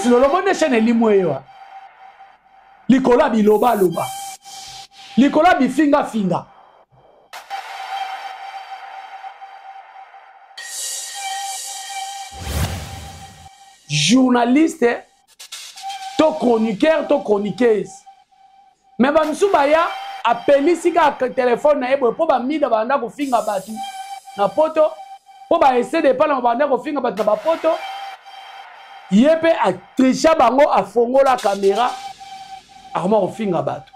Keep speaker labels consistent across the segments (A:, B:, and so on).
A: Miss Lolo monde chaîne limwewa. Likola biloba loba. Likola bi finga finga. Journaliste, to chroniqueur, to chroniqueuse. Mais ba msubaya appeli sika téléphone na yebo po ba mida banda ko finga batu na poto po ba essayer de parler banda ko finga batu na ba poto. Yepe a tricha bango a fongo la caméra a comment ko finga batu.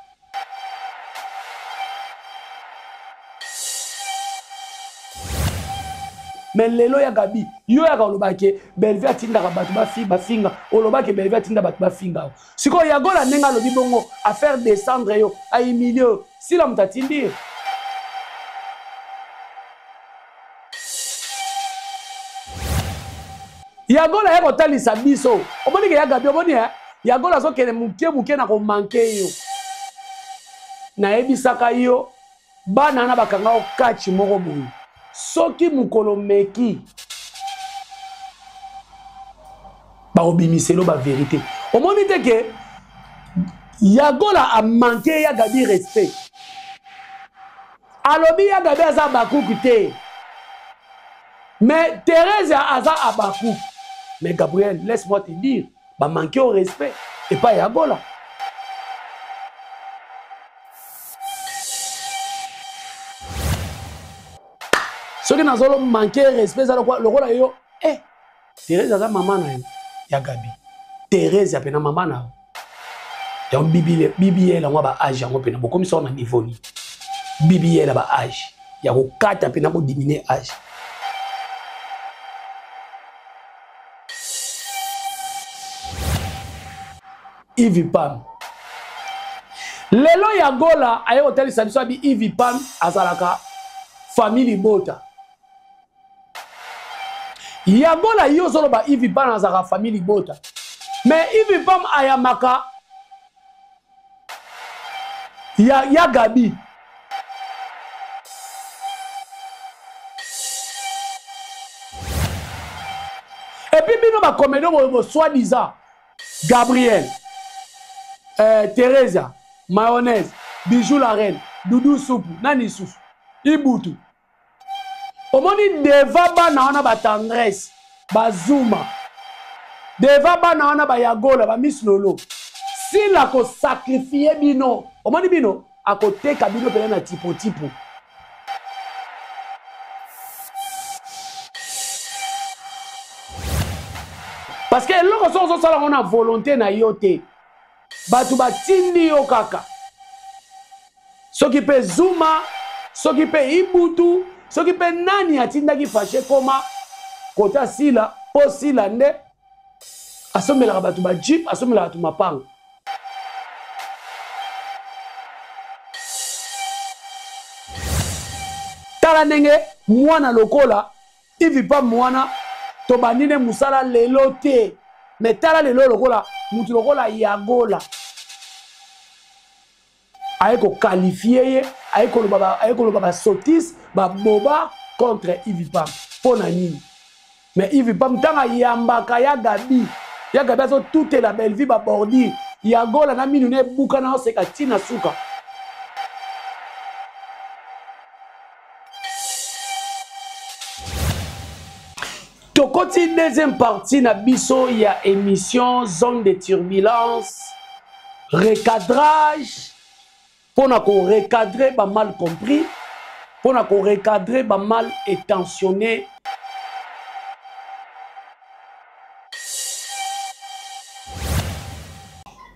A: Mais lelo ya gabi yo ya kolobake belve atinda ka batu ba finga olobake belve atinda batu ba finga siko ya gola nenga lobi bongo a faire descendre yo a humilier si la mutatindi ya gola ya kotalisa biso oboni ke ya gabi oboni ya gola so kene muke na ko manke yo na ebisaka yo bana na bakanga o kachi moko boyo. Soki mukolo meki ba obimiselo ba vérité. Au moment où que Yagola a manqué ya gabi respect. Alobi ya gabi aza bakuku te. Mais Thérèse aza abaku. Mais Gabriel, laisse-moi te dire, ba manqué au respect et pas Yagola. Ceux qui n'ont manqué respect, le rôle est eh, Thérèse a maman na ya Gabi. Thérèse a pena maman na. Ya bibi elle a ba âge yango pena beaucoup ça na niveau ni. Bibi elle a ba âge. Ya ko kata pena ko diminuer âge. Ivi Pam. Lelo ya gola aye hotel sabiso bi Ivi Pam azalaka famille Bota. Yagola yo solo ba Ivi Pam azaka famille Bota. Mais Ivi Pam ayamaka ya Gabi. Et puis bino ba comédie bo soi-disant Gabriel, Teresa, mayonnaise, Bijou la reine, Doudou soupe, Nani Souf, Ibutu. Au moment où deva bana wana ba tendresse, ba Zuma, deva bana wana ba Yagola, ba Miss Lolo. Si la ko sacrifier bino, au moment où bino, à côté kabino pele na tipo. Parce que l'on on a volonté na yote. Batu batindi yo kaka. Ce qui peut Zuma, ce qui peut Ibutu, ce qui peut nani atinda ki fâché koma kota sila, po sila nde asomela batu ba jeep, asomela batu mapanga. Tala ndenge mwana lokola, Ivi Pam mwana to banine musala lelo te. Mais tala lelo lokola, mutu lokola Yagola. Aeko qualifié, aeko lo baba sotis, ba boba contre Ivi Pam. Pona nini. Mais Ivi Pam tanga yambaka ya Gabi. Ya Gabi azo toute la belle vie ba bordi. Yagola na minu ne buka na oseka tina suka. Tokoti deuxième partie na biso ya émission zone de turbulence recadrage pour na ko recadrer ba mal compris pour na ko recadrer ba mal intentionné.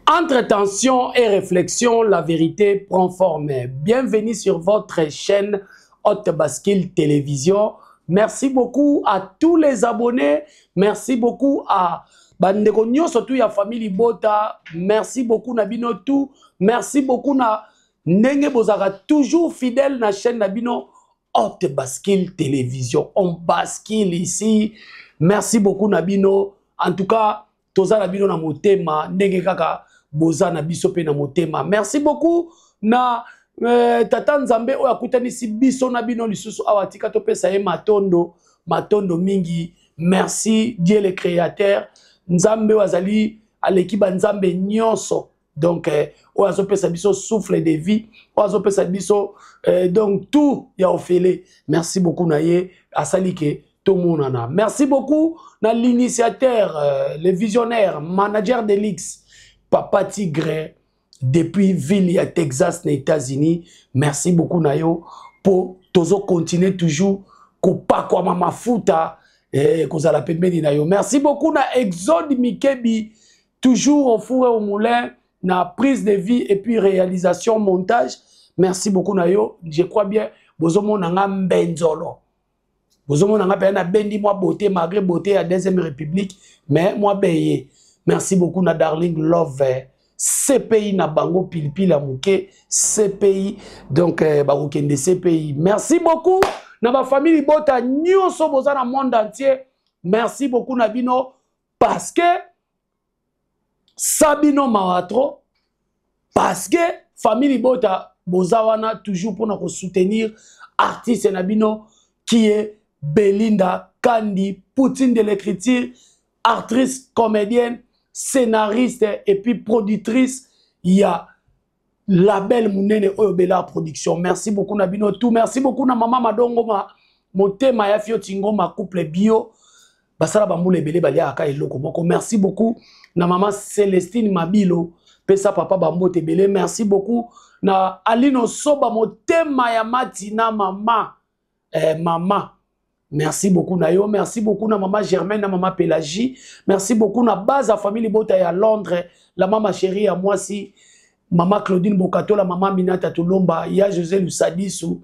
A: Entre tension et réflexion, la vérité prend forme. Bienvenue sur votre chaîne Haute Bascule Télévision. Merci beaucoup à tous les abonnés. Merci beaucoup à Bandeko Nyo, surtout ya famille Bota. Merci beaucoup Nabino tout. Merci beaucoup na Nenge Bozara, toujours fidèle na chaîne Nabino Haute Bascule Télévision. On bascule ici. Merci beaucoup Nabino. En tout cas, toza Nabino na motema. Nenge kaka boza na biso pe na motema. Merci beaucoup na Tata Nzambe oya kutanisi biso na bino lisusu awatika to pesa ye matondo mingi. Merci Dieu le créateur nzambe wazali alekiba nzambe nyonso donc oazo pesa biso souffle de vie oazo pesa biso donc tout ya ofele merci beaucoup na ye asali ke tout monana merci beaucoup na l'initiateur le visionnaire manager de l'X Papa Tigre depuis ville ya Texas na États-Unis merci beaucoup na yo pour tozo continuer toujours kopakwa mafuta kozala pembeni na yo merci beaucoup na Exode Mikebi toujours au four et au moulin na prise de vie et puis réalisation montage merci beaucoup na yo je crois bien bozomona nga mbenzolo bozomona nga pe na bendi moi beauté malgré beauté à deuxième république mais moi beye merci beaucoup na Darling Love CPI na bango pilipili la mouke CPI donc bakokende CPI merci beaucoup na ma famille bota nyonso boza na monde entier merci beaucoup na bino parce que Sabino Maratro parce que famille bota boza wana toujours pour nous soutenir artiste nabino qui est Belinda Kandi Poutine de l'écriture actrice comédienne scénariste et puis productrice il y a label Munene Oyobela production merci beaucoup nabino tout merci beaucoup na maman Madongo motema ya fio tingoma couple bio basala bambule belé balia aka eloko moko merci beaucoup na maman Célestine Mabilo pesa papa bambote belé merci beaucoup na Alino Soba motema ya matina mama mama merci beaucoup na yo merci beaucoup na maman Germaine na maman Pélagie merci beaucoup na base à famille bota ya Londres la maman chérie à moi si maman Claudine Bokato la maman Minata Tulomba il y a José Lusadisu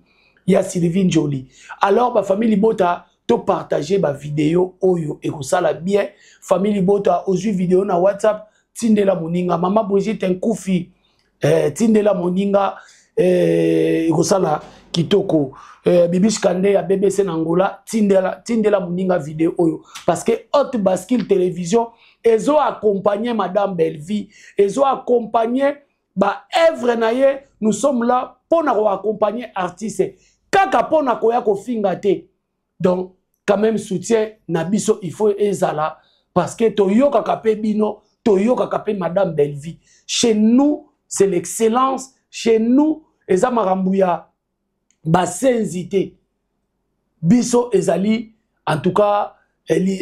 A: il y a Sylvine Jolie alors ba famille bota to partager ba vidéo oyo et ça la bien famille bota ozu vidéo na WhatsApp tindela moninga maman Brigitte Nkoufi tindela moninga ikosala kitoko Bibish Kande ya BBC Nangola tindela moninga vidéo oyo parce que Hot Bascule Télévision ezo accompagner madame Bellevie ezo accompagner ba œuvre naye nous sommes là pour nous accompagner artistes kaka pona koya ko finga te donc quand même soutien nabiso il faut ezala parce que toyoka kapé bino toyoka kapé madame Bellevie chez nous c'est l'excellence chez nous eza marambuya basenzité biso ezali en tout cas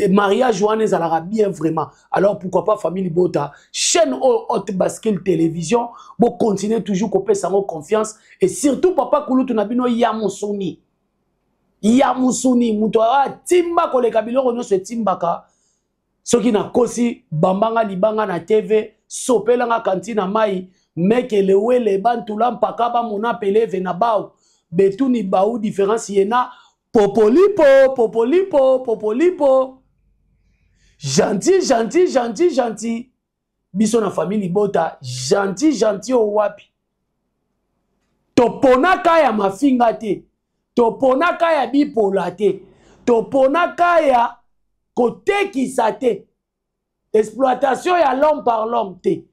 A: mariage ouane ezalaka bien vraiment alors pourquoi pas famille bota chaîne Hot Bascule Télévision bo continuer toujours kopé sango confiance et surtout papa kulutu na bino ya musuni muto timba koleka biloko nyonso etimbaka soki na kosi bambanga libanga na TV sopelanga kantina mai mekele wele bantula mpaka ba mona peleve na bao betuni baou différence yena popolipo gentil biso na famille bota gentil o wapi toponaka ya mafinga te toponaka ya bipola te toponaka ya kotekisa te exploitation ya l'homme par l'homme te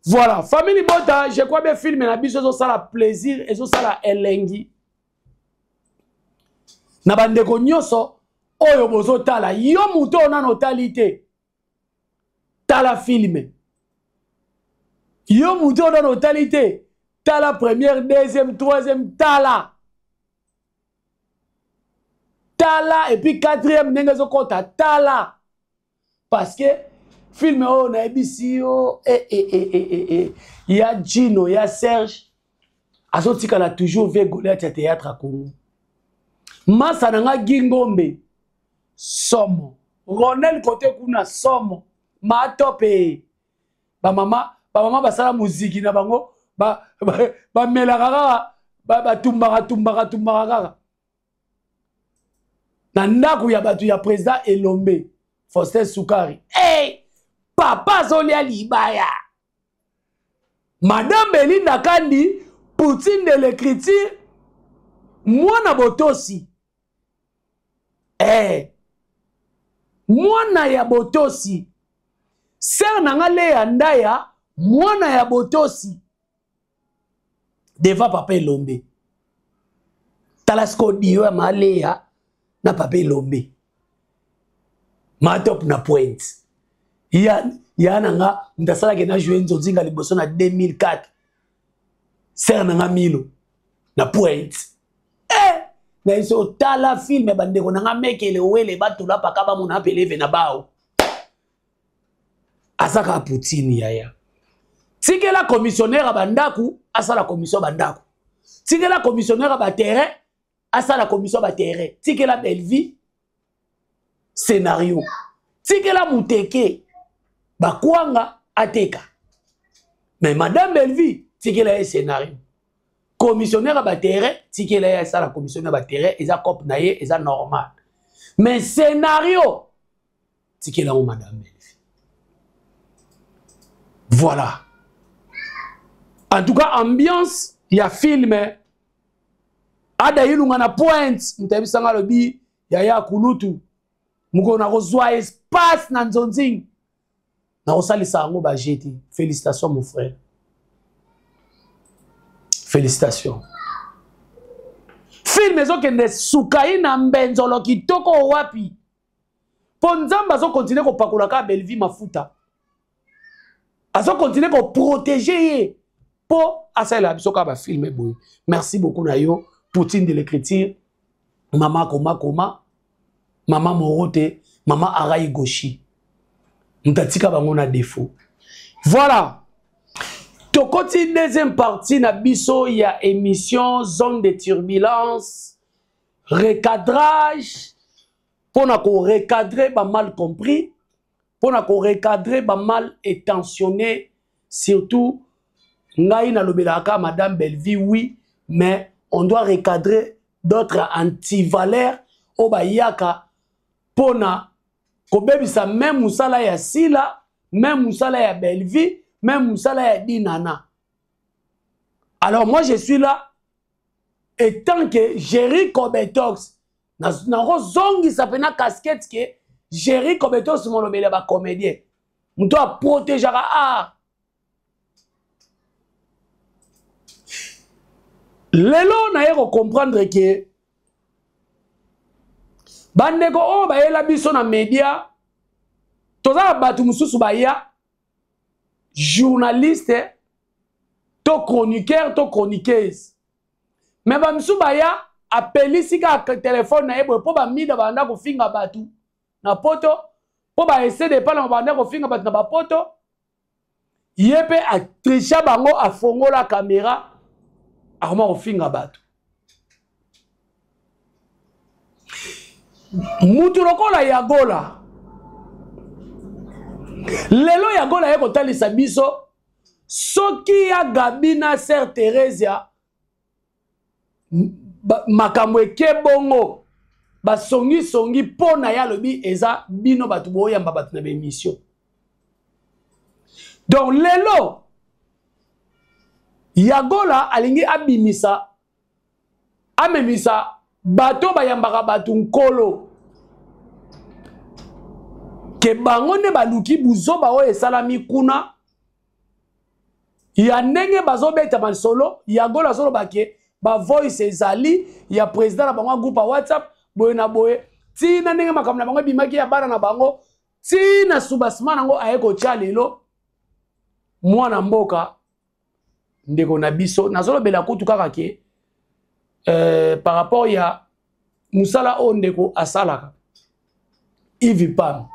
A: voilà famille bota je crois bien film na biso zo sala plaisir et zo sala elengi na bandeko nyonso oyo bozo tala yo muto na notalité tala film yo muto na notalité tala première deuxième troisième tala et puis quatrième ndenge zo kota tala parce que film oyo na ebisi yo ya Gino ya Serge azotikala toujours ve Goliath ya théâtre à Congo masa nanga Gingombe somo Ronel côté kuna somo matope ba mama basala muziki na bango ba melaka ba tumbaka na ndaku ya batu ya président Elombe Faustin Soukari hey papa zolia libaya madame Belinda Kandi Poutine de l'écriture mwana botosi mwana ya botosi ser nanga le ya ndaya mwana ya botosi deva papa Elombe talasko diyo ya malea na papa Elombe matop na point ya nanga ndasala ke na jouer nzonzinga liboso na 2004 ser nanga Milo na point na iso tala film bandeko nanga mekele wele batula pakaba mona peleve na bao asaka Poutine yaya tikela commissionnaire bandaku asala commission bandaku tikela commissionnaire ba terrain asala commission ba terrain tikela Belleville scénario tikela Muteke bakwanga ateka mais madame Belleville tikela un scénario commissionnaire ba terrain tikela ya sala commissionnaire ba terrain eza cop na ye eza normal mais scénario tikela o madame Belleville. Voilà, en tout cas ambiance ya film ada yilunga na point mtabisanga lobi ya kulutu muko na kozwa espace na nzonzing na kosalisa yango ba jeti. Félicitations mon frère, félicitations. Film ezokende sukai na mbenzolo kitoko wapi po nzamba zo continuer ko pakola ka Belleville mafuta azo continuer ko protéger ye po asala biso ka ba film boy. Merci beaucoup na yo Poutine de l'écriture, Mama Koma, Mama Morote, Mama Araï Goshi. Mtatika bango na défaut. Voilà. Tokoti deuxième partie na biso ya émission zone de turbulence, recadrage, pour na ko recadrer ba mal compris, pour na ko recadrer ba mal intentionné, surtout ngai na lobelaka madame Belleville oui, mais on doit recadrer d'autres antivaleurs au bayaka pona kobebisa même musala ya Sila, même musala ya Belleville, même musala ya Dinana. Alors moi je suis là et tant que Jerry Kobetox na zongi sa pena casquette que Jerry Kobetox mon lobela ba comédien. On doit protéger art. Lelo na yeko comprendre que bandeko o ba yela biso na media toza batu mususu ba ya journaliste to chroniqueur to chroniqueuse mais ba mususu ba ya appelisi ka téléphone na yebo po ba mida banda ko finga batu na poto po ba essayer de parler banda ko finga batu na ba poto yepe a tricha bango a fongola caméra Arma ofinga batu. Mutu lokola Yagola. Lelo Yagola yeko talisa biso. Soki ya Gabina Sœur Theresia. Makamwe kebongo. Ba songi pona ya lobi eza bino batu boya mbabatu na émission. Donc lelo Yagola alingi abimisa amemisa bato bayambaka batu nkolo ke bango ne baluki buzoba o esalami kuna ya ndenge bazobeta masolo Yagola solo bake ba voice ezali ya président na bango groupe WhatsApp boye na boye tina ndenge makambo na bango bimaki ya bana na bango tina subasima nango ayeko tia lelo mwana mboka ndeko na biso nazolo bela kutu kaka ke par rapport ya musala o ndeko asalaka Ivipam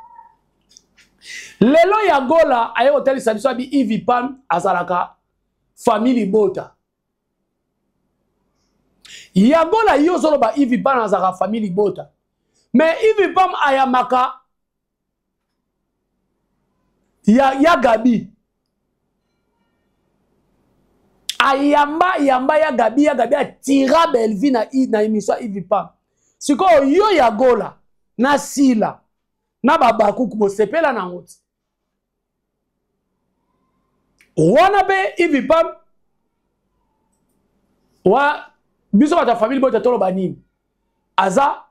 A: lelo Yagola aye hotel sabiso abi Ivipam asalaka famille Bota Yagola yo solo ba Ivipam asalaka famille Bota mais Ivipam ayamaka ya Gabi ayamba ya Gabi atira Belleville na émission Ivipam. Siko yo Yagola na Sila na babaku ko sepela na ngoti. Wana be Ivipam wa biso ta famille Bota tolo banini. Aza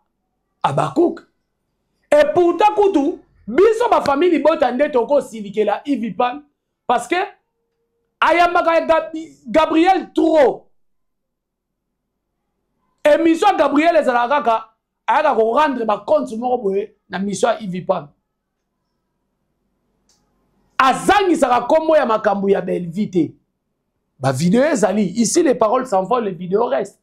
A: abakuk. Et pourtant kutu biso ba famille Bota ndeto ko silikela Ivipam parce que ayambaka Gabriel Turo émission Gabriel ezalaka ayaka ko rendre ba compte moko boye na mission Ivipam azangisaka kombo ya makambo ya Belleville te. Ba vidéo ezali, ici les paroles s'envolent, les vidéos restent.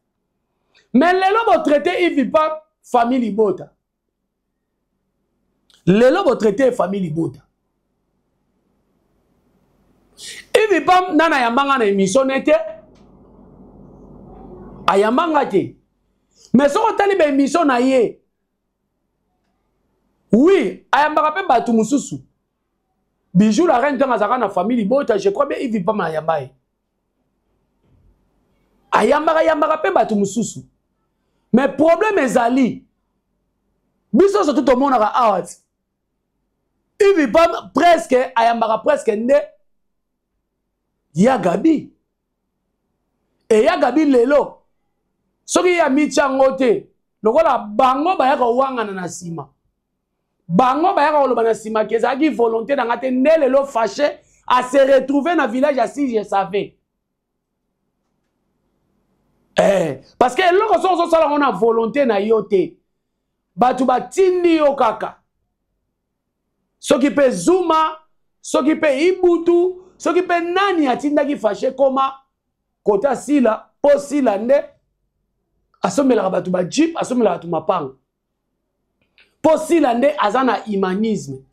A: Mais lelo bo traité il vit pas famille Libota. Lelo bo traité famille Libota. Il vit pas nana yambanga na émission nete. Ayambanga te. Mais so otali ba émission na ye. Oui, ayambaka pe batu mususu. Bijou la reine tanga na famille Libota, je crois bien il vit pas na yambaye. Ayambaka pe batu mususu. Mais problème ezali. Biso surtout tout le monde a out. Il vit pas presque ayambaka presque nde ya Gabi. Et ya Gabi lelo. Soki ya michango te. Lokola bango bayaka wangana na sima. Bango bayaka oloba na sima kezaki volonté na ngate nde lelo fâché à se retrouver dans village assis je savais. Parce que loko so sala on a volonté na yote. Batu batindi yo kaka. Soki pe Zuma, soki pe Ibutu, soki pe nani atinda ki fâché koma kota sila, po sila nde asomela batu ba jeep, asomela batu mapang. Po sila nde azana humanisme.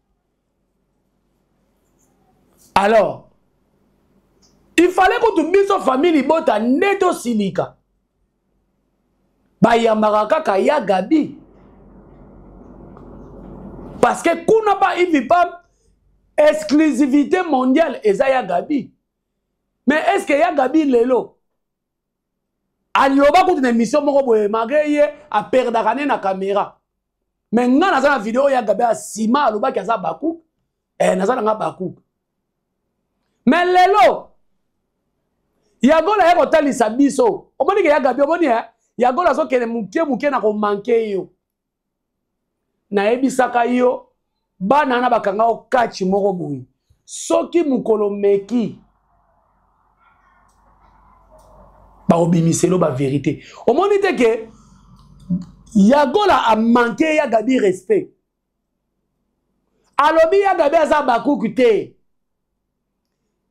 A: Alors, il fallait que tu biso famille bota neto silika. Ba yambaka kaka ya Gabi. Parce que kuna pas il vit pas exclusivité mondiale eza ya Gabi. Mais est-ce que ya Gabi lelo aloba ko une émission moko boye malgré ye a perdre na caméra. Mais nga na za vidéo ya Gabi a sima aloba ki aza baku na za nga baku. Mais lelo yagola ya kotalisa biso. Omoni ke ya Gabi omoni yagola so kene muke na ko manke yo. Na ebisaka yo bana na bakanga o kachi moko boyi. Soki mukolo meki ba obimiselo ba vérité. Omoni te ke yagola a manqué ya Gabi respect. Alobi ya Gabi aza bakouk te.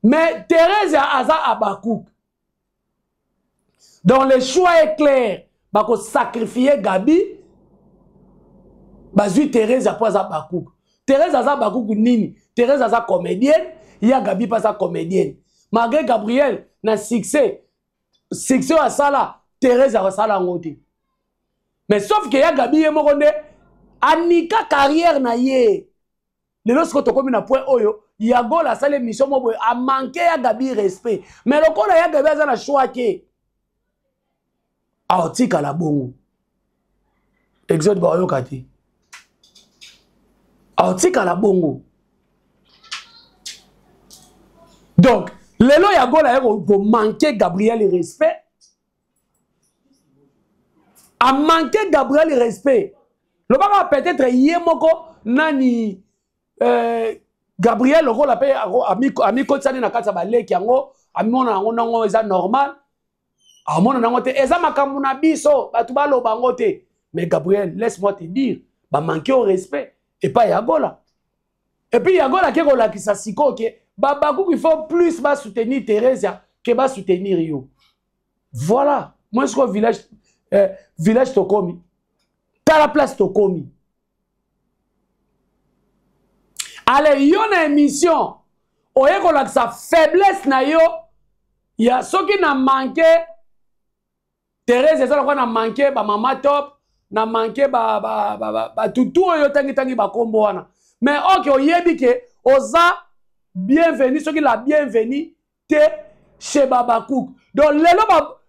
A: Mais Thérèse aza abakouk. Donc le choix est clair. Bako sacrifier Gabi. Bazui Thérèse après aza bakouk. Thérèse aza bakouk nini? Thérèse aza comédienne. Ya Gabi pas aza comédienne. Malgré Gabriel na succès. Succès à ça là. Thérèse a ça là ngote. Mais sauf que ya Gabi ye mokonde anika carrière na ye. Le lorsque to komi na point oyo, ya go la sale mission mo boy a manqué ya Gabi respect. Mais le kola ya Gabi aza na choix ke. A tika la bongo. Exode ba oyo kati. A tika la bongo. Donc, lelo ya go la ya go manquer Gabriel respect. A manqué Gabriel respect. Le baba peut-être yemoko nani Gabriel le rôle appelé ami kotsani na kata baleki yango amona yango nango eza normal. Amona nango te eza makambu na biso batu baloba ngo te. Mais Gabriel, laisse-moi te dire, ba manquer au respect et pas Yagola. Et puis Yagola ke kola ki sasiko ke babaku il faut plus ba soutenir Thérèse que ba soutenir yo. Voilà. Moi je crois village village Tokomi. T'as la place Tokomi. Allez, yo na émission. Oye ko la sa faiblesse na yo. Ya soki na manqué. Thérèse eza ko na manqué ba mama top, na manqué ba tutu yo tangi ba kombo wana. Mais OK oyebi ke oza bienvenue soki la bienvenue te chez Babakouk. Donc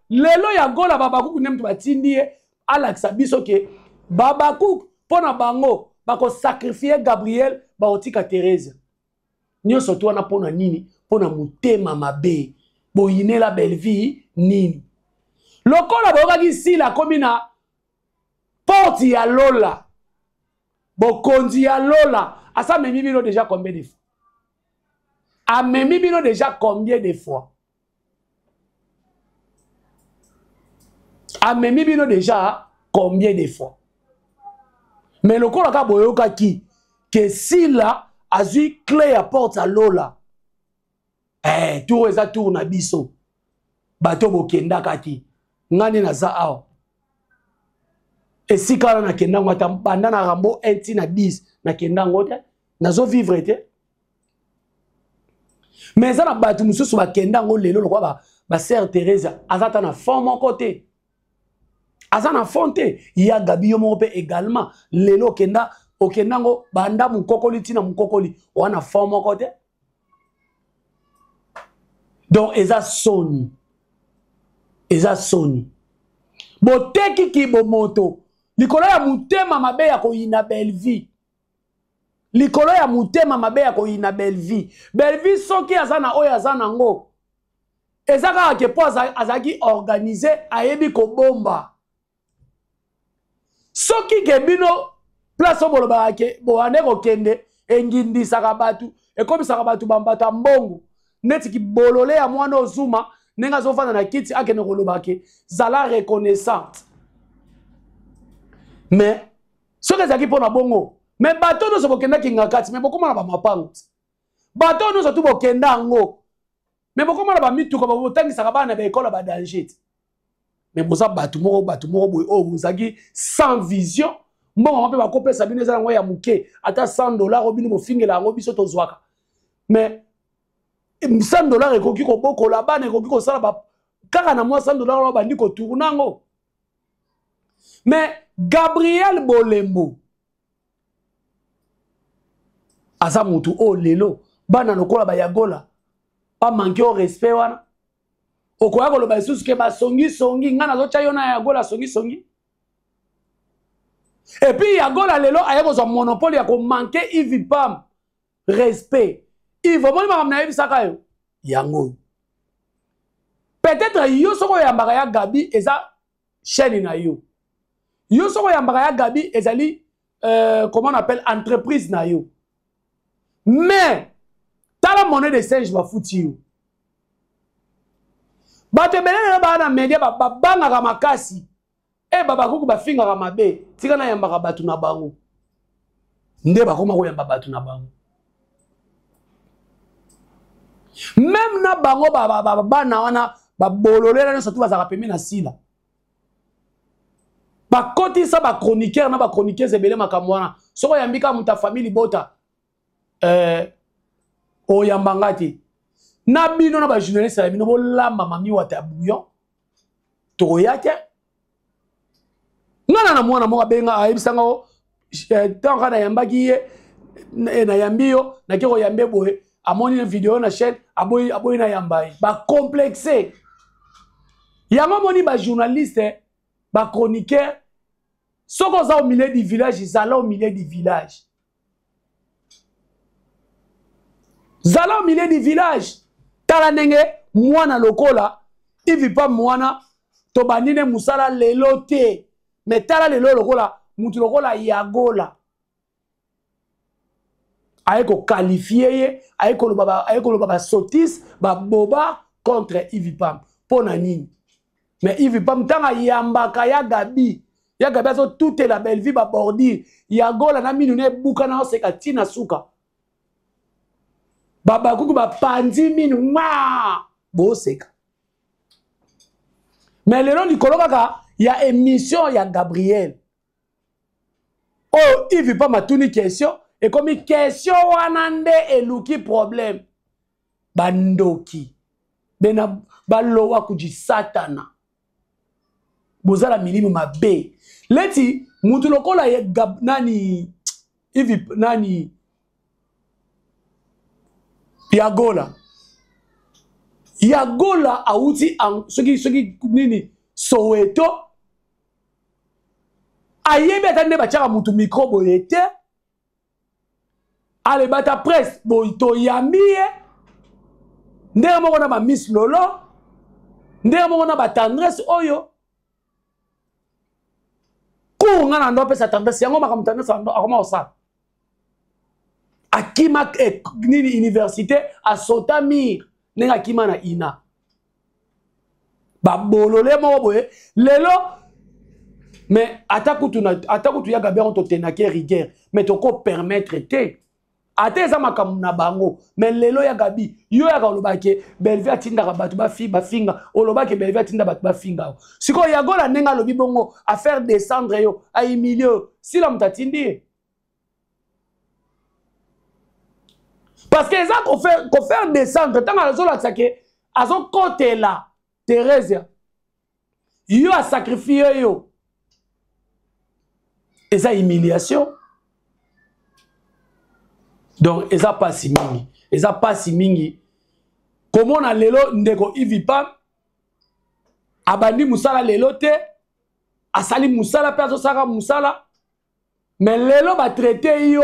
A: lelo ya gola Babakouk nem to batindi alaksa biso ke Babakouk pona bango bako sacrifier Gabriel ba otika Thérèse. Nyoso to na pona nini pona mutema mabe boyine la Belleville nini. Lokola boka ki sila komina porte ya Lola. Bokonzi ya Lola. Asa memi bino déjà combien de fois? A memi bino déjà combien de fois? A memi bino déjà combien de fois? Mais le kola ka boyoka ki que si là azui clé à porte à Lola. Eh, tour eza tour na biso. Bato bokenda kati. Ngani na za ao. Et si quand na kenda ngota banda na rambo 1 na 10 na kenda ngote, nazo vivre te. Mais ça na batu mususu ba kenda ngo lelo lokwa ba sœur Thérèse azata na fond mon côté. Azana fonte ya Gabi yo moko également lelo kenda okenda ngo banda mukokoli tina mukokoli wana fond mon côté. Donc eza soni. Eza soni. Boteki ki bo moto. Likolo ya mutema mabe ya ko ina belle vie. Likolo ya mutema mabe ya ko ina belle vie. Belle vie soki azana oyo azana ngo. Eza kaka ke po azaki organisé ayebi ko bomba. Soki ke bino place obolo ba ke bo ane ko kende engindi sakabatu ekomi sakabatu bambata mbongo neti ki bolole ya mwana ozuma nenga zofana na kiti akene kolobake zala reconnaissante. Mais soki ezaki pona bongo mais bato no so bokenda ki ngakati mais bokoma na ba mapango bato no so tu bokenda ngo mais bokoma na ba mituko ba botangisa ka bana ba école ba danger. Mais boza batu moko boy o bozaki sans vision mbongo mpe ba kopesa bino ezala ngo ya muke ata $100 obino bofingela ngo biso tozwaka. Mais $100 ekoki ko bokola bana ekoki ko sala ba kaka na mwa $100 bandi ko tourna ngo. Mais Gabriel Bolembo aza mutu o lelo bana lokola ba yagola pa manquer au respect wana okoya koloba lisusu ke basongi songi nga nazotia yo na yagola songi songi. Et puis yagola lelo aye kozwa monopole ya komanke Ivi Pam respect. Ivo moni makambo na yebisaka yo yango. Peut-être yo soko yambaka ya Gabi eza chaîne na yo. Yo soko yambaka ya Gabi ezali comment on appelle entreprise na yo. Mais tala monnaie de singe va fouti yo. Bato belele ba na media ba banga ka makasi e baba kuku ba finga ka mabe tika na yamba ka batu na bango nde ba koma ko yamba batu na bango même na bango ba na wana ba bololera na surtout bazaka pemi na sila ba koti sa ba chroniqueur na ba chroniqueuse ebele makambo wana soko yambika muta famille bota o yamba ngati na bino na ba journaliste na bino bolamba mami wata bouillon toyake ngana na mwana moka benga ayebisanga o tanka na yambaki ye na yambio na kiko yambe boye amoni na video na chaîne aboyi na yambai ba complexé yama moni ba journaliste ba chroniqueur soko za au milieu du village zala au milieu du village zala au milieu du village. Tala nenge mwana lokola Ivi Pam mwana to bandine musala lelo te mais tala lelo lokola mutu lokola yagola ayeko qualifier ye ayeko loba ba sotis ba boba contre Ivi Pam pona nini. Mais Ivi Pam tanga yambaka ya Gabi aso toute la belle vie ba bordir yagola na minu ne buka na oseka tina suka baba kuku ba pandi minu ma boseka. Mais le nom du kaka ya émission ya Gabriel oh il veut pas matuni question et comme question wanande eluki problème bandoki bena balowa kuji satana bozala milimo mabe leti mutu lokola ye nani Ivi nani Yagola auti soki nini Soweto ayebe atande bachaka mutu micro boyete ale bata presse boito yamie ndenge moko na ba Miss Lolo ndenge moko na ba tendresse oyo kunga na ndo pesa tendresse yango makambo tendresse akoma osala akima nini université a Sotamir nenga akima na ina babolole moko boye lelo mais atakutu ya Gabriel to tenake rigueur mais toko permettre te ate eza makambo na bango mais lelo ya Gabi yo ya kolobake Bellevue atinda batu ba finga olobake Bellevue atinda batu ba finga siko Yagola nenga lobi bongo à faire descendre yo a humilier si la mutatindi parce que eza ko faire descendre tant azo la tsake azo côté là Thérèse yo a sacrifié yo eza humiliation. Donc, eza pas si mingi. Eza pas si mingi. Comment na lelo ndeko Ivipa abandi musala lelo te asali musala pe azosaka musala mais lelo ba traiter yo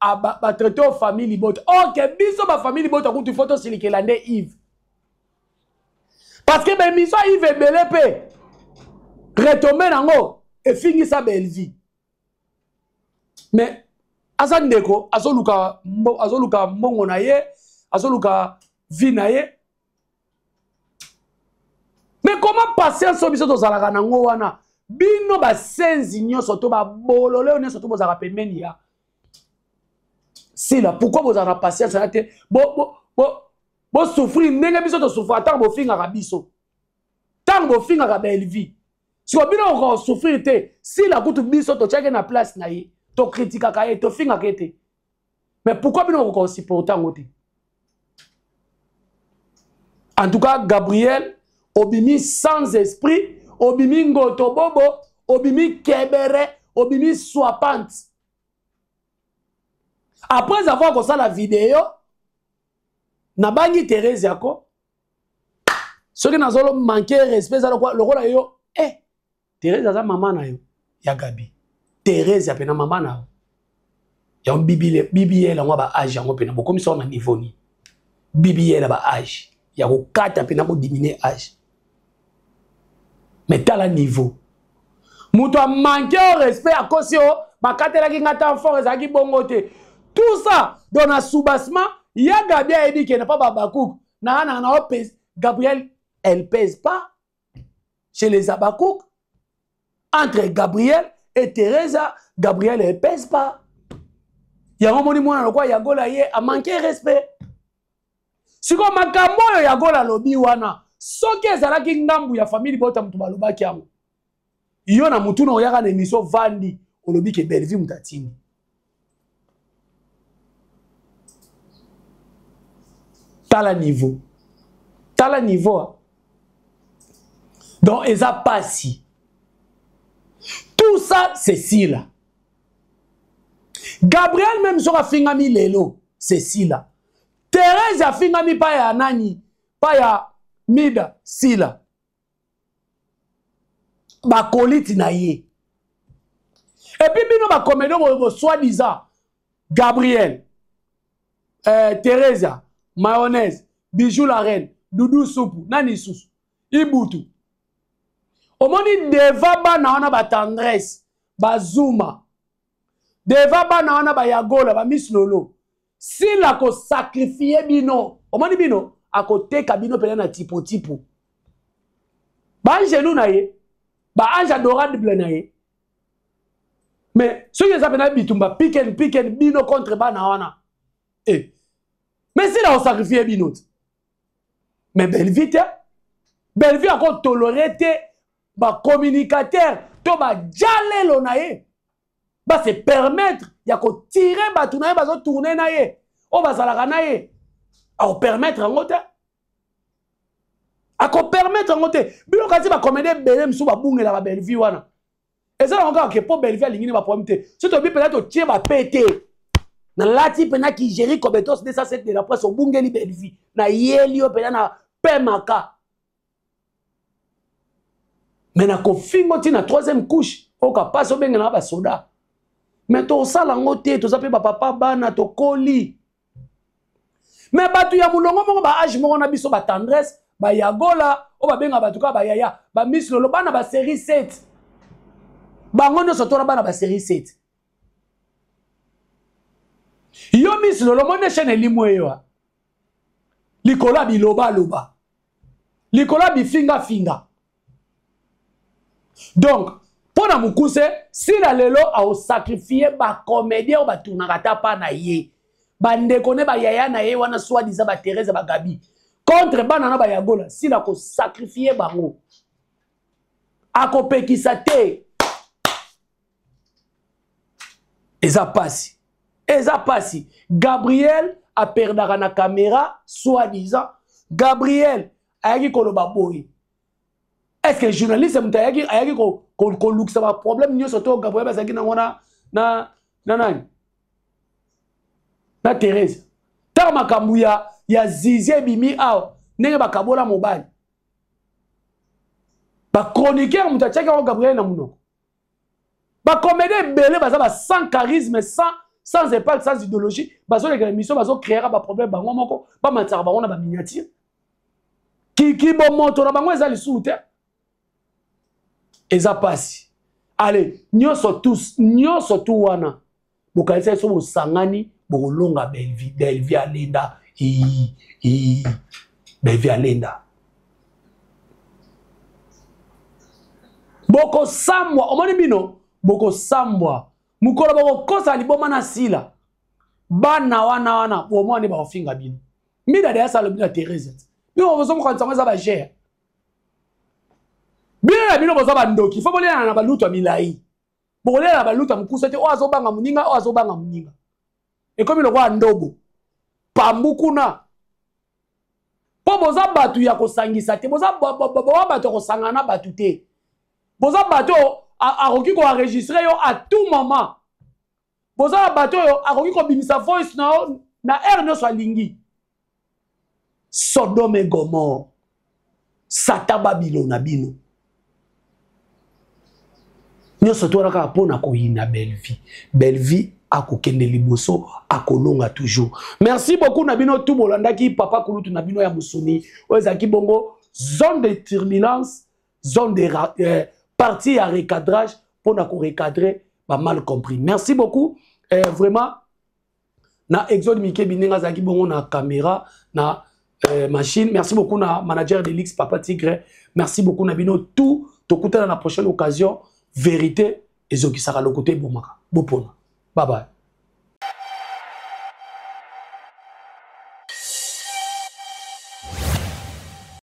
A: ba traiter aux famille bot. OK, biso ba famille bot akutu photo silikela nde Yves. Parce que ben miso Yves ebele pe retomber nango et fingi sa belle vie. Mais Azan ndeko azoluka mbongo na ye azoluka vie na ye mais comment passer so biso tozalaka nango wana bino basenzi nyonso to babolole nyonso to bozaka pembeni ya sila pourquoi bozala patience na te bo souffrir ndenge biso to souffrir tant bo finga biso tant bo finga Bellevue si bino ko souffrir te sila kutu biso to cheke na place na ye to critique kaye to finga kete mais pourquoi bino ko supporter ngote en tout cas Gabriel obimi sans esprit obimi ngoto bobo obimi kebere obimi soipante après avoir comme ça la vidéo na bangi Thérèse yako ce que nazolo manquer respect za le rôle yo Thérèse za maman na yo ya Gabi Thérèse ya pena maman na ya bibi la ngwa ba âge yango pena bokomi so na niveau ni bibi la ba âge ya ko kata pena bo diminuer âge mais tala niveau muto a manqué au respect à cause yo bakatela ki ngata fort ezaki bongo te tout ça dans un soubassement ya Gabi a dit qu'il n'a pas Babakouk na pèse Gabriel elle pèse pas chez les Abakouk entre Gabriel et Teresa, Gabriel ne pèse pas. Il y a un moment où Yagola a manqué respect. Si comme Makambo Yagola lobi wana, soki ezalaki ngambu ya famille bota mutu balobaki yango. Iyo na mutu na oyaka na émission vandi olobi ke Bellevue mutatini. Tala niveau. Tala niveau. Donc eza pasi. Tout ça, c'est si là. Gabriel même sera fingami lelo, c'est si là. Thérèse a fingami pa ya nani, pa ya mida, si là. Ba koliti na ye. Et puis bino ba comédie soi-disant Gabriel, Thérèse, mayonnaise, bijou la reine, doudou soupe, nani sous, ibutu. Au moni deva bana wana ba tendresse ba zuma deva bana wana ba Yagola ba Miss Lolo si la ko sacrifier bino au moni bino akote kabino pena na tipo ba genou na ye ba ange adorable na ye mais ceux qui s'appellent bitumba piken bino contre bana wana mais si la ko sacrifier bino mais Bellevue encore toléré ba communicateur to ba jalelo na ye ba se permettre ya ko tirer ba tunaye ba zo tourner na ye o ba salaka na ye a permettre ngote a ko permettre ngote bino kasi ba comédie belé msu ba bungela ba Bellevue wana eza encore que pour Bellevue alingini ba problème te si to bi peut-être to tirer ba pété na lati pena ki gérer compétence de ça c'est de la presse o bungeli Bellevue na yeli o pena na pemaka. Mais na kofingo ti na troisième couche o ka passe benga na ba soda mais to sala ngote to zape ba papa bana to koli mais batu ya mulongo moko ba âge moko na biso ba tendresse ba Yagola o ba benga batu ka ba yaya ba Miss Lolo bana ba série 7 ba ngono so to bana ba série 7 yo Miss Lolo mo ne chaîne limwe yo likola biloba loba likola bi finga. Donc, pour na mukuse, si la lelo a sacrifié ba comédien ou ba tournakata pa na ye, bandekone ba yaya na ye wana soit disant ba Thérèse ba Gabi contre banana ba yagola si la ko sacrifier bango akopekisa te eza pasi Gabriel a perdaka na caméra soit disant Gabriel ayaki koloba boy est-ce que journaliste ayaki ko lukisa ba problème nyo soto Gabriel bazaki na ngona na nani na Thérèse ta makambu ya zizie bimi aw nenge bakabola mobile ba chroniqueur mutachaka Gabriel na munoko ba comédie belé baza ba sans charisme sans impact sans idéologie bazo les émissions bazo créer ba problème bango moko ba matara bango na ba miniature qui bon moto na bango ezali sous terre eza pasi allez nyoso tous wana bokalisa so bosangani bolonga Belvi alenda Belvi alenda boko sambwa omoni bino boko sambwa mukolo boko kosa liboma na sila bana wana bomwani ba ofinga bino mida de salo bino Thérèse bino bozo mukantsa za ba gère bino bozo ba ndoki fo bolela na baluto milai bolela na baluto mukusa te o azobanga muninga et comme le roi ndobo pambukuna po boza batu ya kosangisa te boza batu kosangana batu te boza batu akoki ko enregistrer yo à tout moment boza batu yo akoki ko bimisa voice na air no swalingi Sodome et Gomorrhe Sata Babylone na bino nyo soto raka pona ko yina belle vie akokende liboso akolonga toujours. Merci beaucoup Nabino tout bolandaki papa kulutu Nabino ya musuni ozaki bongo zone de turbulence zone de partie à recadrage pour na ko recadrer pas mal compris. Merci beaucoup vraiment na Exode Mike Bininga zaki bongo na caméra na machine. Merci beaucoup na manager de l'X Papa Tigre. Merci beaucoup Nabino tout to kuta na la prochaine occasion vérité et zo qui sera le côté bomaka bopona. Bye bye.